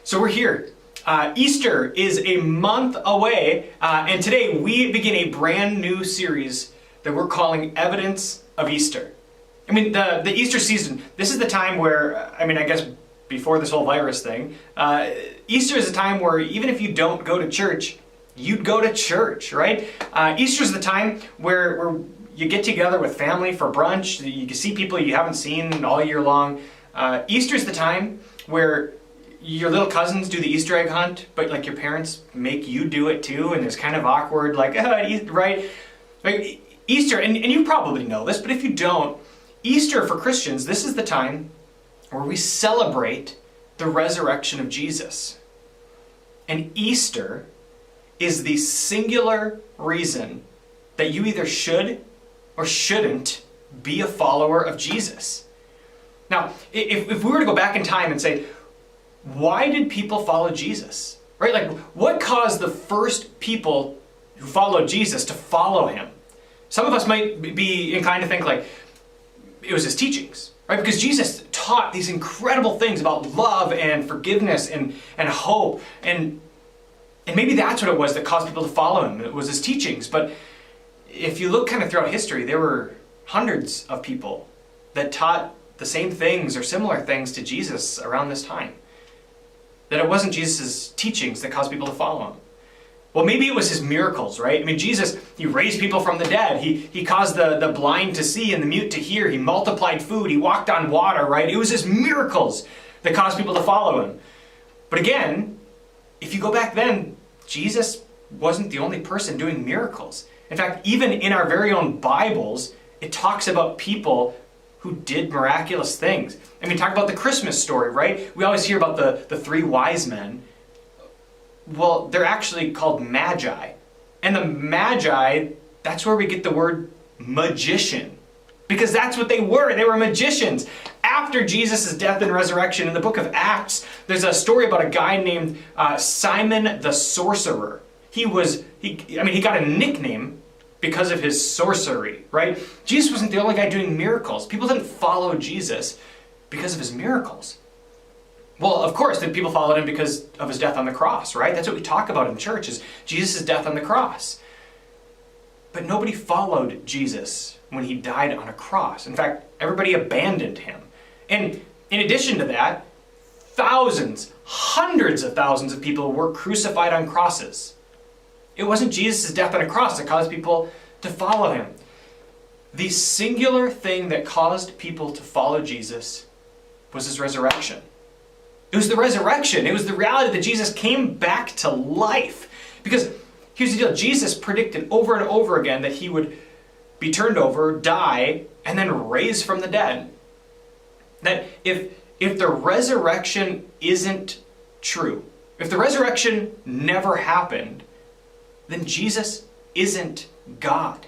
So we're here. Easter is a month away, and today we begin a brand new series that we're calling Evidence of Easter. I mean, the Easter season, this is the time where, I guess before this whole virus thing, Easter is a time where even if you don't go to church, you'd go to church, right? Easter is the time where you get together with family for brunch, you can see people you haven't seen all year long. Easter is the time where your little cousins do the Easter egg hunt, but like your parents make you do it too, and it's kind of awkward, like, right? Like Easter, and you probably know this, but if you don't, Easter for Christians, this is the time where we celebrate the resurrection of Jesus. And Easter is the singular reason that you either should or shouldn't be a follower of Jesus. Now, if we were to go back in time and say, why did people follow Jesus? Right? Like, what caused the first people who followed Jesus to follow him? Some of us might be inclined to think like, it was his teachings, right? Because Jesus taught these incredible things about love and forgiveness and hope. And maybe that's what it was that caused people to follow him. It was his teachings. But if you look kind of throughout history, there were hundreds of people that taught the same things or similar things to Jesus around this time. That it wasn't Jesus' teachings that caused people to follow him. Well, maybe it was his miracles, right? I mean, Jesus, he raised people from the dead. He caused the blind to see and the mute to hear. He multiplied food. He walked on water, right? It was his miracles that caused people to follow him. But again, if you go back then, Jesus wasn't the only person doing miracles. In fact, even in our very own Bibles, it talks about people who did miraculous things. I mean, talk about the Christmas story, right? We always hear about the three wise men. Well, they're actually called magi. And the magi, that's where we get the word magician. Because that's what they were. They were magicians. After Jesus' death and resurrection, in the book of Acts, there's a story about a guy named Simon the Sorcerer. He got a nickname because of his sorcery, right? Jesus wasn't the only guy doing miracles. People didn't follow Jesus because of his miracles. Well, of course, then people followed him because of his death on the cross, right? That's what we talk about in church, is Jesus' death on the cross. But nobody followed Jesus when he died on a cross. In fact, everybody abandoned him. And in addition to that, thousands, hundreds of thousands of people were crucified on crosses. It wasn't Jesus' death on a cross that caused people to follow him. The singular thing that caused people to follow Jesus was his resurrection. It was the resurrection. It was the reality that Jesus came back to life. Because here's the deal. Jesus predicted over and over again that he would be turned over, die, and then raise from the dead. That if the resurrection isn't true, if the resurrection never happened, then Jesus isn't God.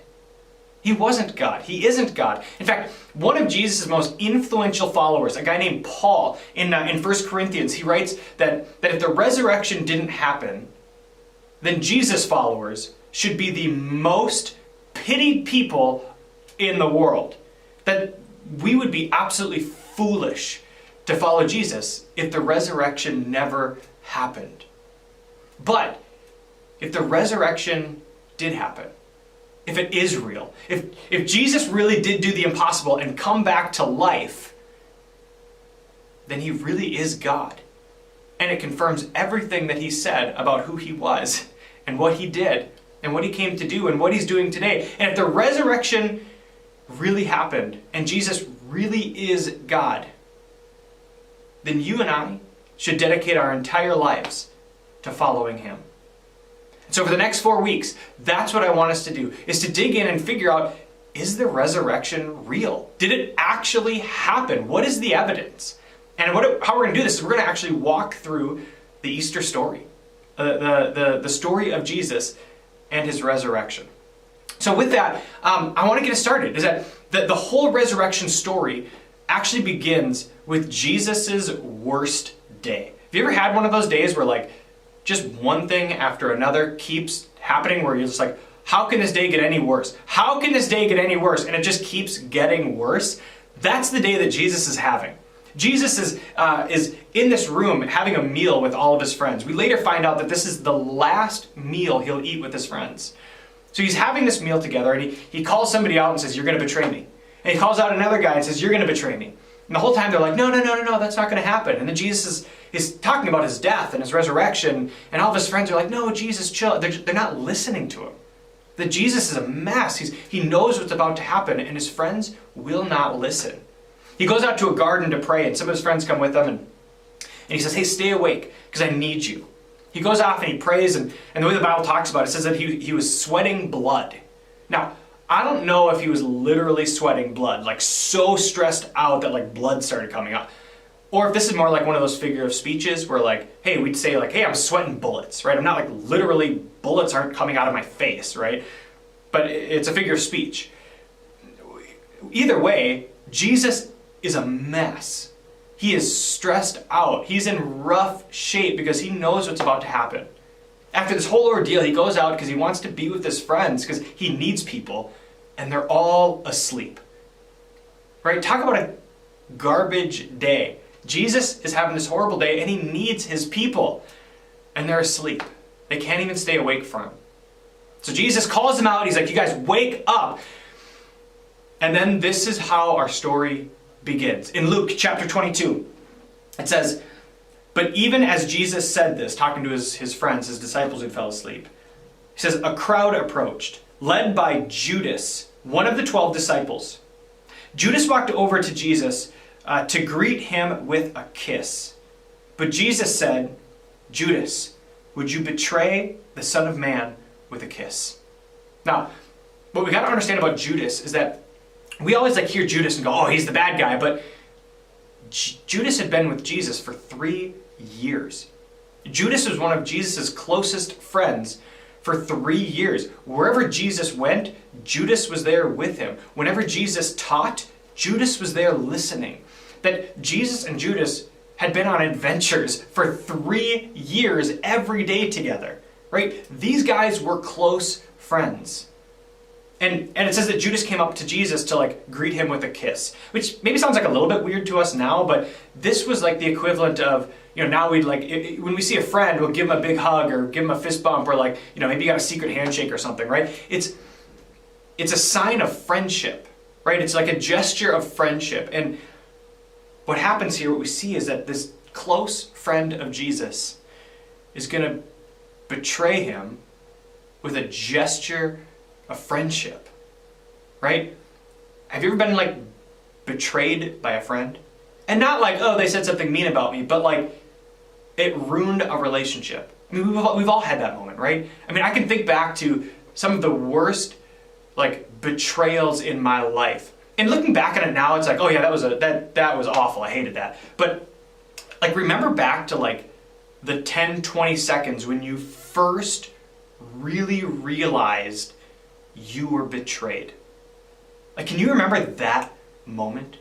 He wasn't God. He isn't God. In fact, one of Jesus' most influential followers, a guy named Paul, in 1 Corinthians, he writes that if the resurrection didn't happen, then Jesus' followers should be the most pitied people in the world. That we would be absolutely foolish to follow Jesus if the resurrection never happened. But if the resurrection did happen, if it is real, if Jesus really did do the impossible and come back to life, then he really is God. And it confirms everything that he said about who he was and what he did and what he came to do and what he's doing today. And if the resurrection really happened and Jesus really is God, then you and I should dedicate our entire lives to following him. So for the next 4 weeks, that's what I want us to do, is to dig in and figure out, is the resurrection real? Did it actually happen? What is the evidence? And how we're going to do this is we're going to actually walk through the Easter story, the story of Jesus and his resurrection. So with that, I want to get us started, is that the whole resurrection story actually begins with Jesus' worst day. Have you ever had one of those days where like, just one thing after another keeps happening where you're just like, how can this day get any worse? How can this day get any worse? And it just keeps getting worse. That's the day that Jesus is having. Jesus is in this room having a meal with all of his friends. We later find out that this is the last meal he'll eat with his friends. So he's having this meal together, and he calls somebody out and says, "You're going to betray me." And he calls out another guy and says, "You're going to betray me." And the whole time they're like, no, that's not going to happen. And then Jesus is talking about his death and his resurrection, and all of his friends are like, "No, Jesus, chill." They're not listening to him. That Jesus is a mess. He knows what's about to happen, and his friends will not listen. He goes out to a garden to pray, and some of his friends come with him, and he says, "Hey, stay awake, because I need you." He goes off and he prays, and the way the Bible talks about it says that he was sweating blood. Now, I don't know if he was literally sweating blood, like so stressed out that like blood started coming out. Or if this is more like one of those figure of speeches where like, hey, we'd say like, "Hey, I'm sweating bullets," right? I'm not like literally, bullets aren't coming out of my face, right? But it's a figure of speech. Either way, Jesus is a mess. He is stressed out. He's in rough shape because he knows what's about to happen. After this whole ordeal, he goes out because he wants to be with his friends because he needs people, and they're all asleep. Right? Talk about a garbage day. Jesus is having this horrible day, and he needs his people, and they're asleep. They can't even stay awake for him. So Jesus calls them out. He's like, "You guys wake up." And then this is how our story begins. In Luke chapter 22, it says, "But even as Jesus said this," talking to his friends, his disciples who fell asleep, he says, "A crowd approached, led by Judas, one of the 12 disciples. Judas walked over to Jesus to greet him with a kiss. But Jesus said, 'Judas, would you betray the Son of Man with a kiss?'" Now, what we got to understand about Judas is that we always like hear Judas and go, "Oh, he's the bad guy," but Judas had been with Jesus for 3 years. Judas was one of Jesus' closest friends for 3 years. Wherever Jesus went, Judas was there with him. Whenever Jesus taught, Judas was there listening. That Jesus and Judas had been on adventures for 3 years every day together, right? These guys were close friends. And it says that Judas came up to Jesus to like greet him with a kiss, which maybe sounds like a little bit weird to us now, but this was like the equivalent of, now we'd like, when we see a friend, we'll give him a big hug or give him a fist bump or like, maybe you got a secret handshake or something, right? It's a sign of friendship, right? It's like a gesture of friendship. And what happens here, what we see is that this close friend of Jesus is going to betray him with a gesture of friendship, right? Have you ever been like betrayed by a friend? And not like, oh, they said something mean about me, but like it ruined a relationship. I mean, we've all had that moment, right? I mean, I can think back to some of the worst like betrayals in my life. And looking back at it now, it's like, oh yeah, that was awful. I hated that. But like remember back to like the 10, 20 seconds when you first really realized you were betrayed. Like, can you remember that moment?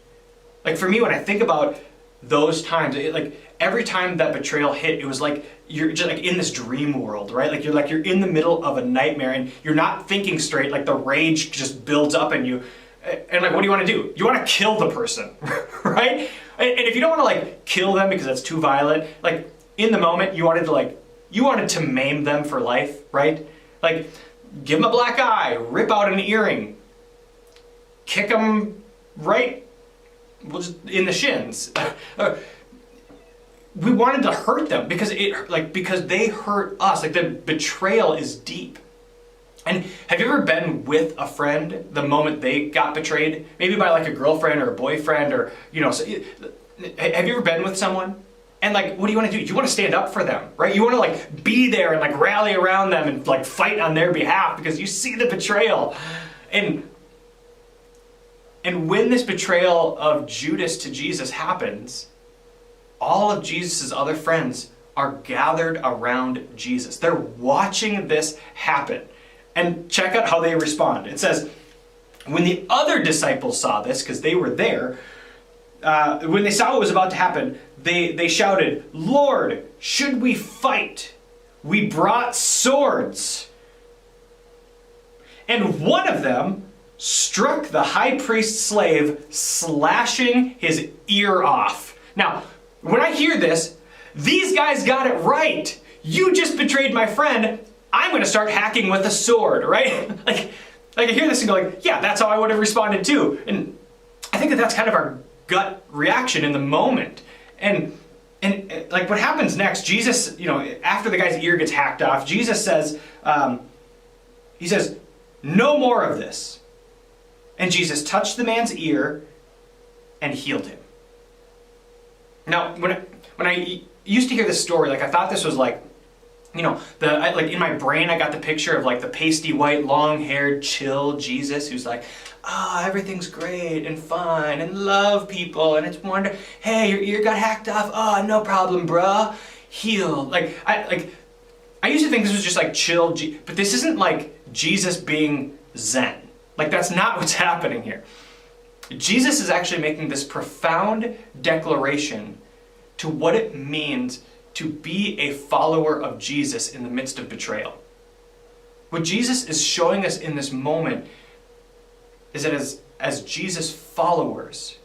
Like for me, when I think about those times, like every time that betrayal hit, it was like you're just like in this dream world, right? Like you're in the middle of a nightmare and you're not thinking straight. Like the rage just builds up in you, and like what do you want to do? You want to kill the person, right? And if you don't want to like kill them because that's too violent, like in the moment you wanted to maim them for life, right? Like give them a black eye, rip out an earring, kick them right in the shins. We wanted to hurt them because they hurt us. Like the betrayal is deep. And have you ever been with a friend the moment they got betrayed? Maybe by like a girlfriend or a boyfriend or, have you ever been with someone? And like, what do you want to do? You want to stand up for them, right? You want to like be there and like rally around them and like fight on their behalf because you see the betrayal. And when this betrayal of Judas to Jesus happens, all of Jesus' other friends are gathered around Jesus. They're watching this happen. And check out how they respond. It says, when the other disciples saw this, because they were there, when they saw what was about to happen, they shouted, "Lord, should we fight? We brought swords." And one of them struck the high priest's slave, slashing his ear off. Now, when I hear this, these guys got it right. You just betrayed my friend. I'm going to start hacking with a sword, right? like I hear this and go like, yeah, that's how I would have responded too. And I think that that's kind of our gut reaction in the moment. And like what happens next, Jesus, after the guy's ear gets hacked off, Jesus says, he says, no more of this. And Jesus touched the man's ear and healed him. Now, when I used to hear this story, like I thought this was like, like in my brain I got the picture of like the pasty white, long-haired, chill Jesus who's like, everything's great and fun and love people and it's wonderful. Hey, your ear got hacked off. Oh, no problem, bruh. Heal. I used to think this was just like chill, but this isn't like Jesus being Zen. Like that's not what's happening here. Jesus is actually making this profound declaration to what it means to be a follower of Jesus in the midst of betrayal. What Jesus is showing us in this moment is that as Jesus followers,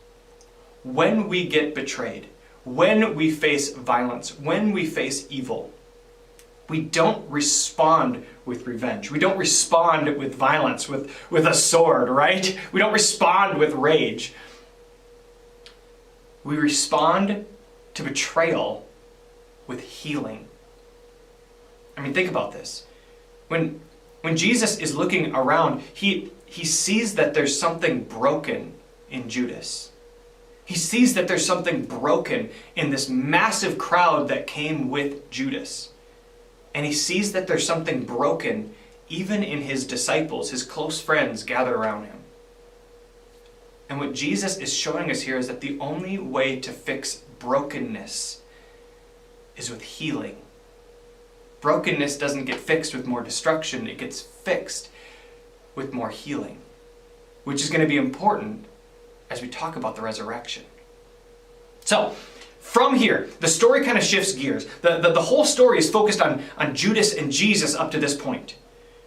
when we get betrayed, when we face violence, when we face evil, we don't respond with revenge. We don't respond with violence, with a sword, right? We don't respond with rage. We respond to betrayal with healing. I mean, think about this. When Jesus is looking around, he sees that there's something broken in Judas. He sees that there's something broken in this massive crowd that came with Judas. And he sees that there's something broken even in his disciples, his close friends gathered around him. And what Jesus is showing us here is that the only way to fix brokenness is with healing. Brokenness doesn't get fixed with more destruction, it gets fixed with more healing, which is going to be important as we talk about the resurrection. So, from here, the story kind of shifts gears. The whole story is focused on Judas and Jesus up to this point.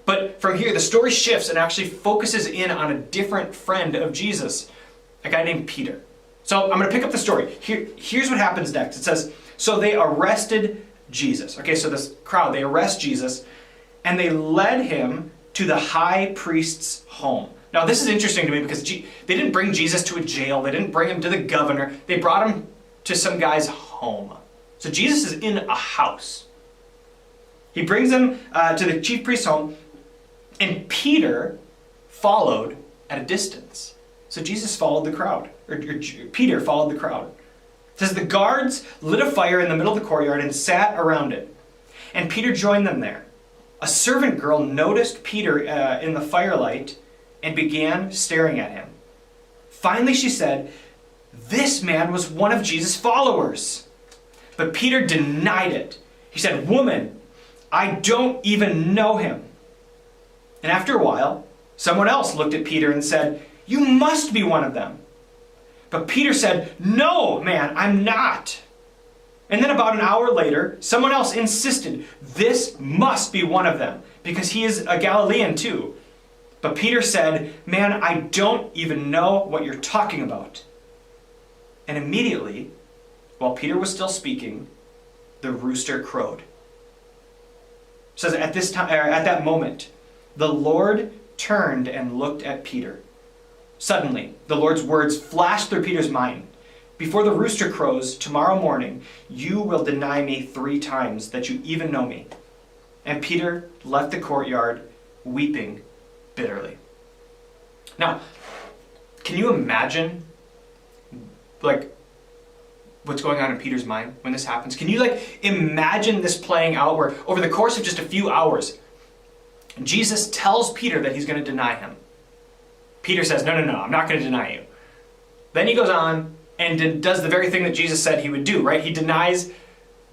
But from here, the story shifts and actually focuses in on a different friend of Jesus, a guy named Peter. So I'm going to pick up the story. Here's what happens next. It says, so they arrested Jesus. Okay, so this crowd, they arrest Jesus, and they led him to the high priest's home. Now, this is interesting to me because they didn't bring Jesus to a jail. They didn't bring him to the governor. They brought him to some guy's home. So Jesus is in a house. He brings him to the chief priest's home, and Peter followed at a distance. So Jesus followed the crowd, or Peter followed the crowd. It says the guards lit a fire in the middle of the courtyard and sat around it. And Peter joined them there. A servant girl noticed Peter in the firelight and began staring at him. Finally she said, "This man was one of Jesus' followers." But Peter denied it. He said, "Woman, I don't even know him." And after a while, someone else looked at Peter and said, "You must be one of them." But Peter said, "No, man, I'm not." And then about an hour later, someone else insisted, "This must be one of them, because he is a Galilean too." But Peter said, "Man, I don't even know what you're talking about." And immediately, while Peter was still speaking, the rooster crowed. It says at that moment, the Lord turned and looked at Peter. Suddenly, the Lord's words flashed through Peter's mind. "Before the rooster crows tomorrow morning, you will deny me 3 times that you even know me." And Peter left the courtyard, weeping bitterly. Now, can you imagine, what's going on in Peter's mind when this happens? Can you, imagine this playing out where, over the course of just a few hours, Jesus tells Peter that he's going to deny him. Peter says, no, I'm not going to deny you. Then he goes on and does the very thing that Jesus said he would do, right? He denies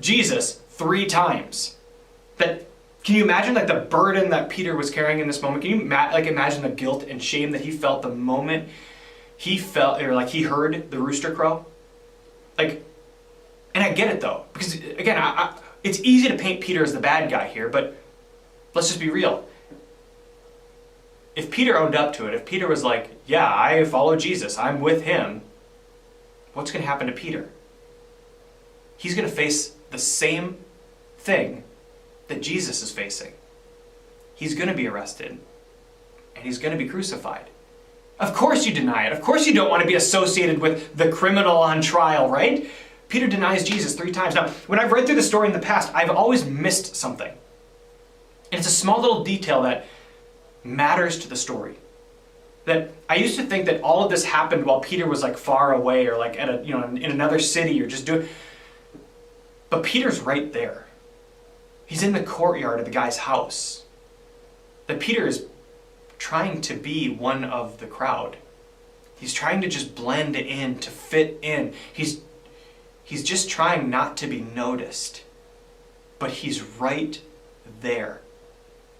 Jesus 3 times. Can you imagine the burden that Peter was carrying in this moment? Can you imagine the guilt and shame that he felt the moment he heard the rooster crow? And I get it though, because again, it's easy to paint Peter as the bad guy here, but let's just be real. If Peter owned up to it, if Peter was like, yeah, I follow Jesus, I'm with him, what's going to happen to Peter? he's going to face the same thing that Jesus is facing. He's going to be arrested, and he's going to be crucified. Of course you deny it. Of course you don't want to be associated with the criminal on trial, right? Peter denies Jesus 3 times. Now, when I've read through the story in the past, I've always missed something. And it's a small little detail that matters to the story. That I used to think that all of this happened while Peter was like far away or like at in another city or just doing. But Peter's right there. He's in the courtyard of the guy's house. That Peter is trying to be one of the crowd. He's trying to just blend in, to fit in. He's just trying not to be noticed. But he's right there.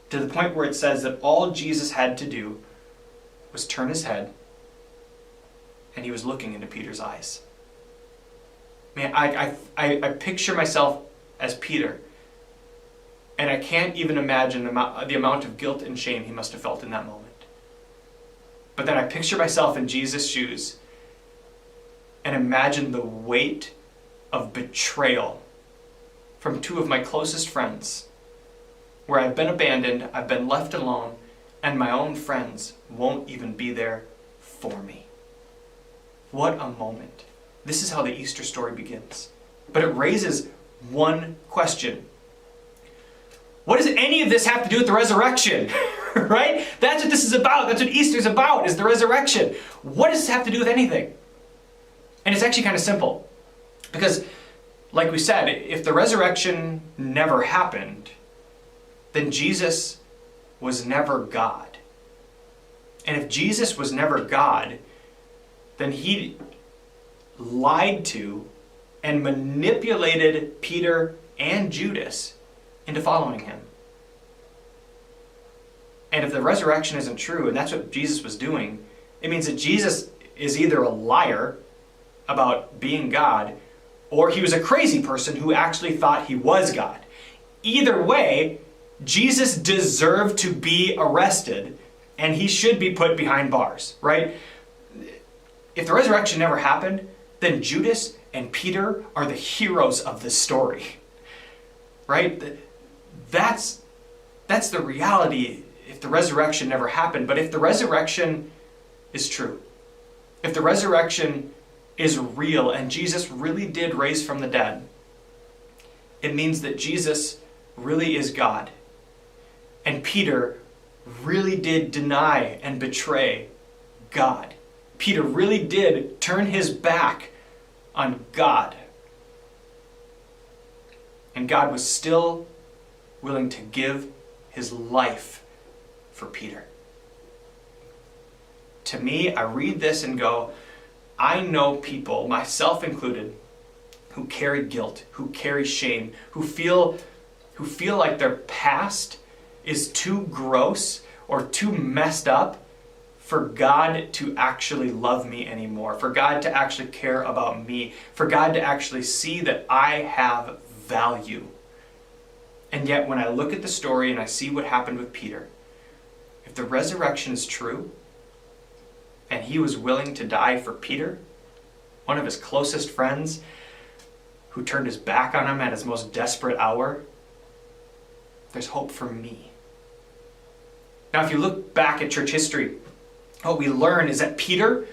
To the point where it says that all Jesus had to do was turn his head, and he was looking into Peter's eyes. Man, I picture myself as Peter, and I can't even imagine the amount of guilt and shame he must have felt in that moment. But then I picture myself in Jesus' shoes, and imagine the weight of betrayal from 2 of my closest friends, where I've been abandoned, I've been left alone, and my own friends won't even be there for me. What a moment. This is how the Easter story begins. But it raises one question. What does any of this have to do with the resurrection? Right? That's what this is about. That's what Easter's about, is the resurrection. What does this have to do with anything? And it's actually kind of simple. Because, like we said, if the resurrection never happened, then Jesus was never God. And if Jesus was never God, then he lied to and manipulated Peter and Judas into following him. And if the resurrection isn't true, and that's what Jesus was doing, it means that Jesus is either a liar about being God, or he was a crazy person who actually thought he was God. Either way, Jesus deserved to be arrested, and he should be put behind bars, right? If the resurrection never happened, then Judas and Peter are the heroes of this story, right? That's the reality if the resurrection never happened. But if the resurrection is true, if the resurrection is real and Jesus really did raise from the dead, it means that Jesus really is God. And Peter really did deny and betray God. Peter really did turn his back on God. And God was still willing to give his life for Peter. To me, I read this and go, I know people, myself included, who carry guilt, who carry shame, who feel like their past is too gross or too messed up for God to actually love me anymore, for God to actually care about me, for God to actually see that I have value. And yet when I look at the story and I see what happened with Peter, if the resurrection is true, and he was willing to die for Peter, one of his closest friends, who turned his back on him at his most desperate hour, there's hope for me. Now, if you look back at church history, what we learn is that Peter,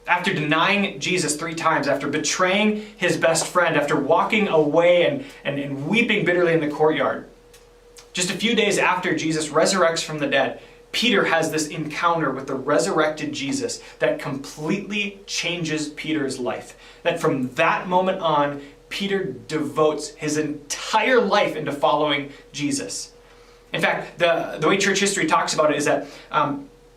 after denying Jesus 3 times, after betraying his best friend, after walking away and weeping bitterly in the courtyard, just a few days after Jesus resurrects from the dead, Peter has this encounter with the resurrected Jesus that completely changes Peter's life. That from that moment on, Peter devotes his entire life into following Jesus. In fact, the way church history talks about it is that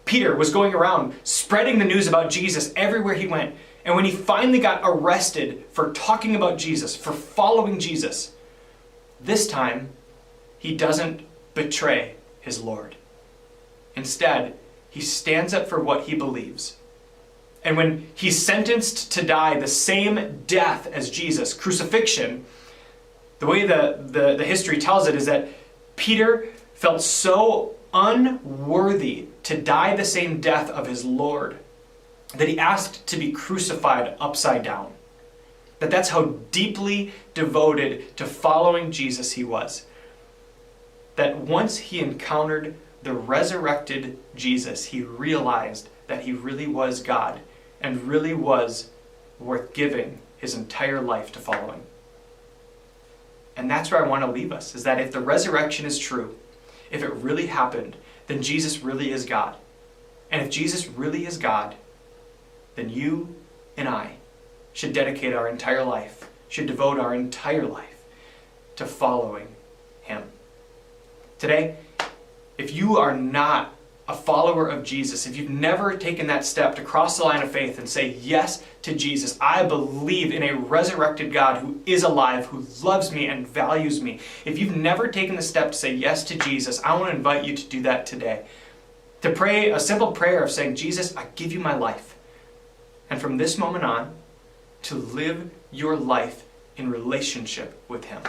Peter was going around spreading the news about Jesus everywhere he went. And when he finally got arrested for talking about Jesus, for following Jesus, this time he doesn't betray his Lord. Instead, he stands up for what he believes. And when he's sentenced to die the same death as Jesus, crucifixion, the way the history tells it is that Peter felt so unworthy to die the same death of his Lord that he asked to be crucified upside down. That's how deeply devoted to following Jesus he was. That once he encountered the resurrected Jesus, he realized that he really was God and really was worth giving his entire life to following. And that's where I want to leave us, is that if the resurrection is true, if it really happened, then Jesus really is God. And if Jesus really is God, then you and I should dedicate our entire life, should devote our entire life to following him. Today, if you are not a follower of Jesus, if you've never taken that step to cross the line of faith and say yes to Jesus, I believe in a resurrected God who is alive, who loves me and values me. If you've never taken the step to say yes to Jesus, I want to invite you to do that today. To pray a simple prayer of saying, Jesus, I give you my life. And from this moment on, to live your life in relationship with him.